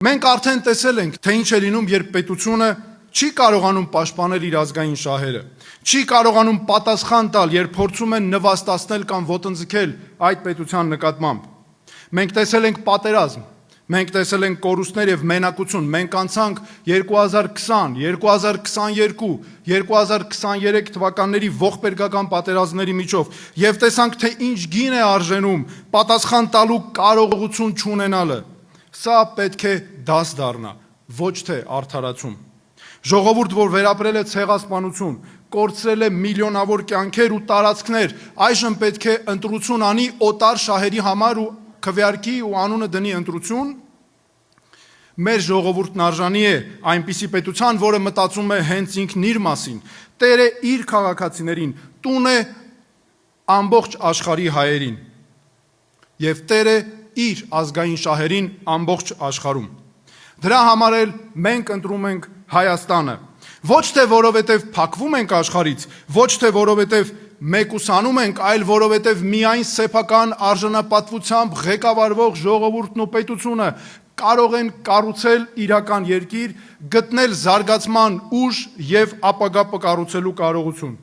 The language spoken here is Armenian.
Մենք արդեն տեսել ենք, թե ինչ է լինում, երբ պետությունը չի կարողանում պաշտպանել իր ազգային շահերը, չի կարողանում պատասխան տալ, երբ փորձում են նվաստացնել կամ ոտնձգել այդ պետության նկատմամբ։ Մենք տեսել ենք պատերազմ, մենք տեսել ենք կորուստներ եւ մենակություն, մենք անցանք 2020, 2022, 2023 թվականների ողբերգական պատերազմների միջով եւ տեսանք, թե ինչ գին է արժենում պատասխան տալու կարողություն չունենալը։ Սա պետք է դաս դառնա, ոչ թե արդարացում։ Ժողովուրդ, որ վերապրել է ցեղասպանություն, կորցրել է միլիոնավոր կյանքեր ու տարածքներ, այժմ պետք է ընտրություն անի օտար շահերի համար ու քվեարկի ու անունը դնի ընտրություն։ Մեր ժողովուրդն արժանի է այնպիսի պետության, որը մտածում է հենց ինքն իր մասին, տեր է իր քաղաքացիներին, տուն է ամբողջ աշխարհի հայերին եւ տեր է իր ազգային շահերին ամբողջ աշխարհում։ Դրա համար էլ մենք ընտրում ենք Հայաստանը, ոչ թե որովհետև փակվում ենք աշխարհից, ոչ թե որովհետև մեկուսանում ենք, այլ որովհետև միայն սեփական արժանապատվությամբ ղեկավարվող ժողովուրդն ու պետությունը կարող են կառուցել իրական երկիր, գտնել զարգացման ուժ եւ ապագա կառուցելու կարողություն։